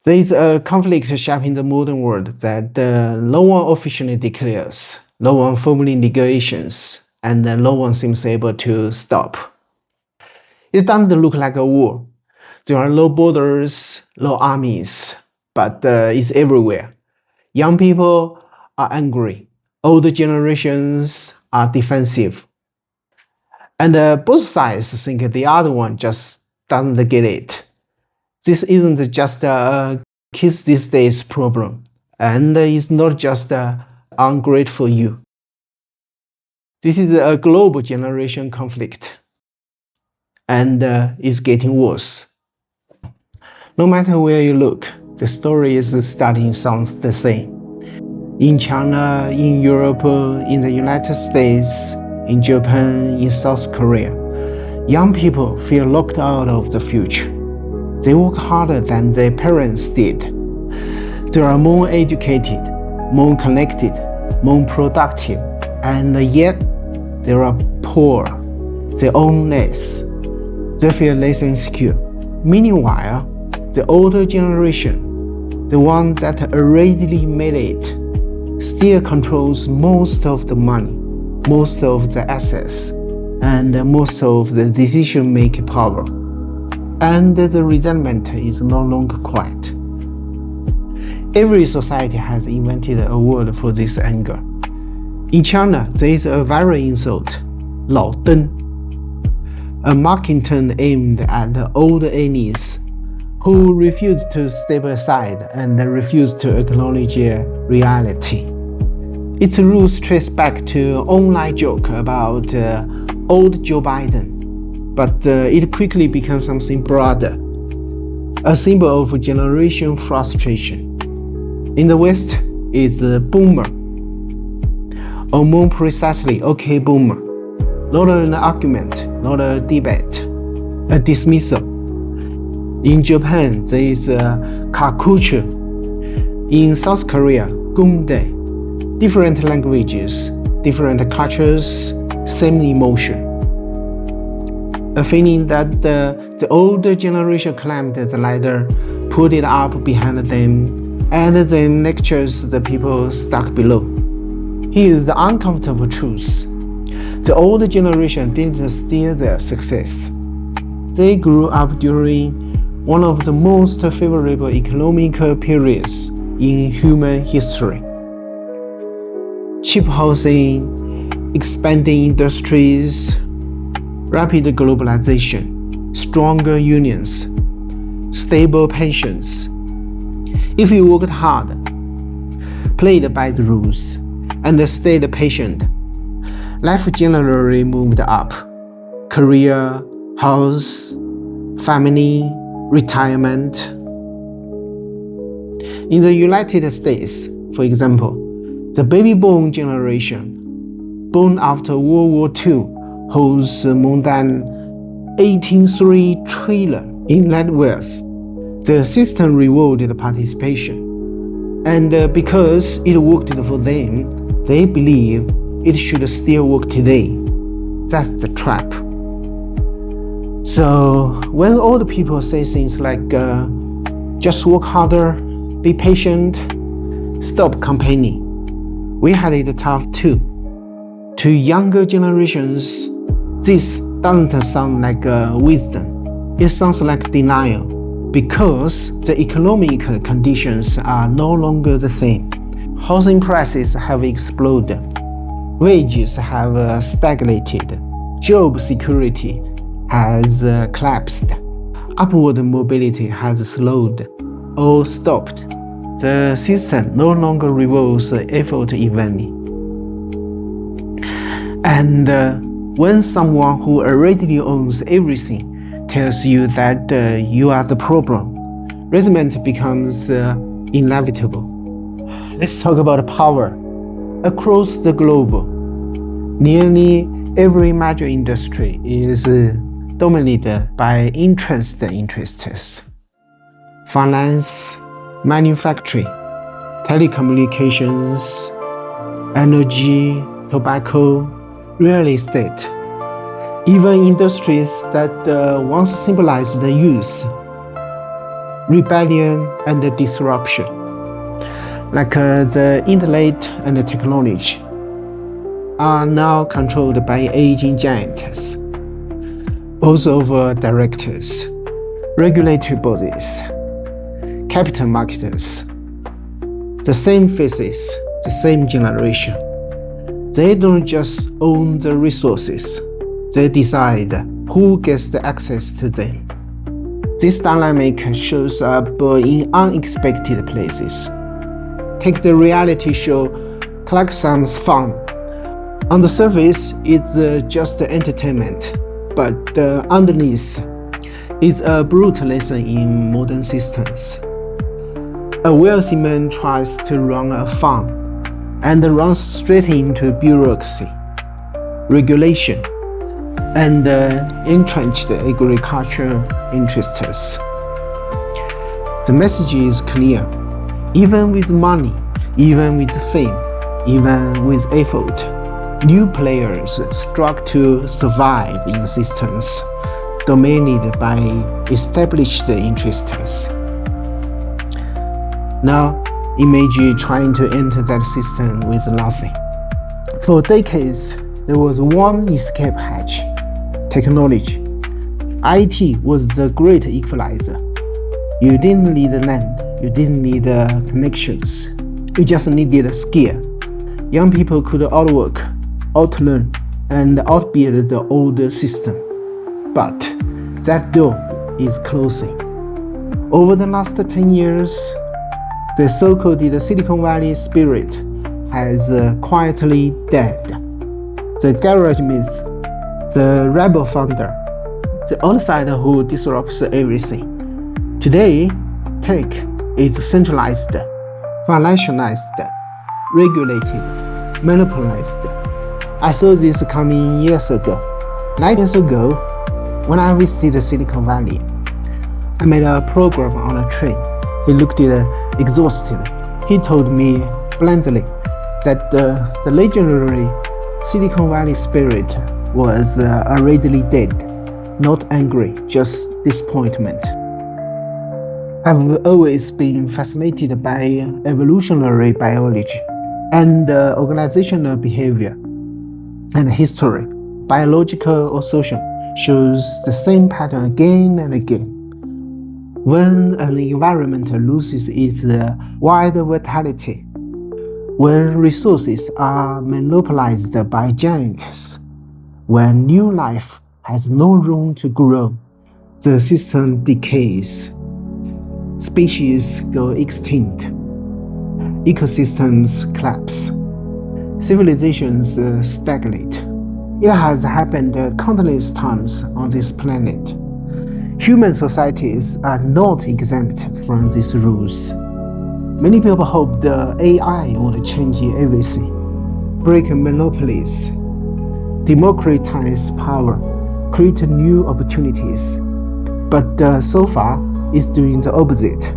There is a conflict shaping the modern world that no one officially declares, no one formally negotiates, and no one seems able to stop. It doesn't look like a war. There are no borders, no armies, but it's everywhere. Young people are angry. Older generations are defensive. And both sides think the other one just doesn't get it. This isn't just a kids these days problem, and it's not just ungrateful you. This is a global generation conflict, and it's getting worse. No matter where you look, the story is starting to sound the same. In China, in Europe, in the United States, in Japan, in South Korea, young people feel locked out of the future. They work harder than their parents did. They are more educated, more connected, more productive, and yet they are poor. They own less. They feel less insecure. Meanwhile, the older generation, the one that already made it, still controls most of the money, most of the assets, and most of the decision-making power. And the resentment is no longer quiet. Every society has invented a word for this anger. In China, there is a viral insult, 老登, a mocking term aimed at old aunties who refuse to step aside and refuse to acknowledge reality. Its roots trace back to an online joke about old Joe Biden, but it quickly becomes something broader, a symbol of generation frustration. In the West, it's the boomer, or more precisely, okay boomer. Not an argument, not a debate, a dismissal. In Japan, there is car culture. In South Korea, gundae. Different languages, different cultures, same emotion. A feeling that the older generation climbed the ladder, put it up behind them, and then lectures the people stuck below. Here's the uncomfortable truth. The older generation didn't steal their success. They grew up during one of the most favorable economic periods in human history. Cheap housing, expanding industries, rapid globalization, stronger unions, stable pensions. If you worked hard, played by the rules, and stayed patient, life generally moved up. Career, house, family, retirement. In the United States, for example, the baby boom generation, born after World War II, holds more than $18.3 trillion in net worth. The system rewarded participation, and because it worked for them, they believe it should still work today. That's the trap. So when old people say things like, just work harder, be patient, stop complaining, we had it tough too. To younger generations, this doesn't sound like wisdom. It sounds like denial, because the economic conditions are no longer the same. Housing prices have exploded. Wages have stagnated. Job security has collapsed. Upward mobility has slowed or stopped. The system no longer rewards effort evenly. And when someone who already owns everything tells you that you are the problem, resentment becomes inevitable. Let's talk about power. Across the globe, nearly every major industry is dominated by entrenched interests. Finance, manufacturing, telecommunications, energy, tobacco, real estate. Even industries that once symbolized the youth, rebellion, and disruption, like the intellect and the technology, are now controlled by aging giants, both over directors, regulatory bodies, capital markets. The same faces, the same generation. They don't just own the resources, they decide who gets the access to them. This dynamic shows up in unexpected places. Take the reality show Clarkson's Fun. On the surface, it's just entertainment, but underneath, it's a brutal lesson in modern systems. A wealthy man tries to run a farm and runs straight into bureaucracy, regulation, and entrenched agricultural interests. The message is clear. Even with money, even with fame, even with effort, new players struggle to survive in systems dominated by established interests. Now, imagine trying to enter that system with nothing. For decades, there was one escape hatch: technology. IT was the great equalizer. You didn't need land, you didn't need connections, you just needed a skill. Young people could outwork, outlearn, and outbuild the old system. But that door is closing. Over the last 10 years, the so-called Silicon Valley spirit has quietly died. The garage myth, the rebel founder, the outsider who disrupts everything. Today, tech is centralized, financialized, regulated, monopolized. I saw this coming years ago. 9 years ago, when I visited Silicon Valley, I met a programmer on a train. He looked exhausted. He told me bluntly that the legendary Silicon Valley spirit was already dead, not angry, just disappointment. I've always been fascinated by evolutionary biology and organizational behavior and history. Biological or social shows the same pattern again and again. When an environment loses its wild vitality, when resources are monopolized by giants, when new life has no room to grow, the system decays. Species go extinct. Ecosystems collapse. Civilizations stagnate. It has happened countless times on this planet. Human societies are not exempt from these rules. Many people hoped the AI would change everything, break monopolies, democratize power, create new opportunities. But so far, it's doing the opposite.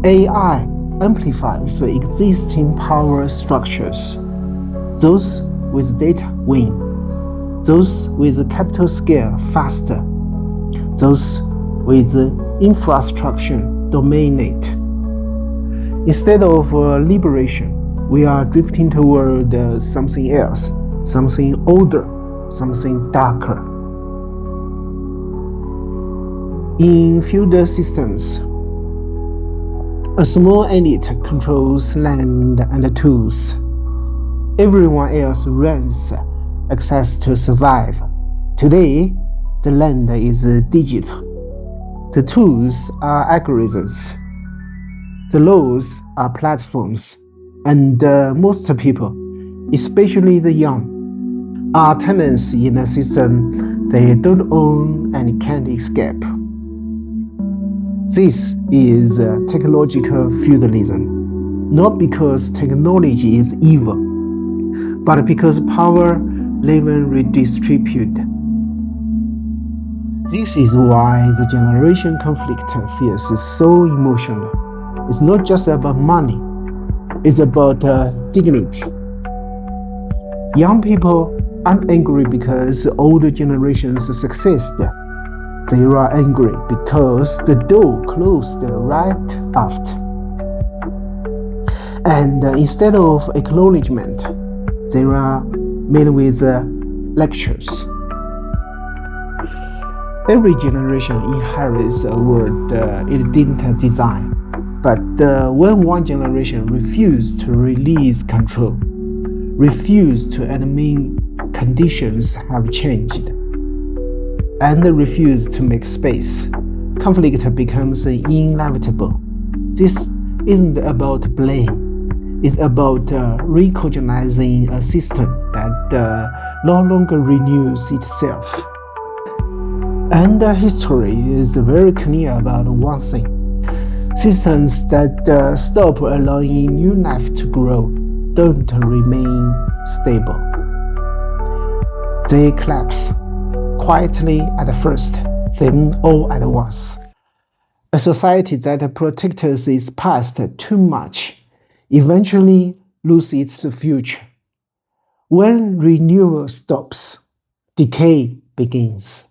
AI amplifies existing power structures. Those with data win. Those with capital scale faster. Those with infrastructure dominate. Instead of liberation, we are drifting toward something else, something older, something darker. In feudal systems, a small elite controls land and tools. Everyone else runs access to survive. Today, the land is digital. The tools are algorithms. The laws are platforms. And most people, especially the young, are tenants in a system they don't own and can't escape. This is technological feudalism, not because technology is evil, but because power lives redistributed. This is why the generation conflict feels so emotional. It's not just about money, it's about dignity. Young people aren't angry because older generations succeeded. They are angry because the door closed right aft. And instead of acknowledgement, they are met with lectures. Every generation inherits a world it didn't design. But when one generation refused to release control, refused to admit conditions have changed, and refused to make space, conflict becomes inevitable. This isn't about blame. It's about recognizing a system that no longer renews itself. And history is very clear about one thing. Systems that stop allowing new life to grow don't remain stable. They collapse, quietly at first, then all at once. A society that protects its past too much eventually loses its future. When renewal stops, decay begins.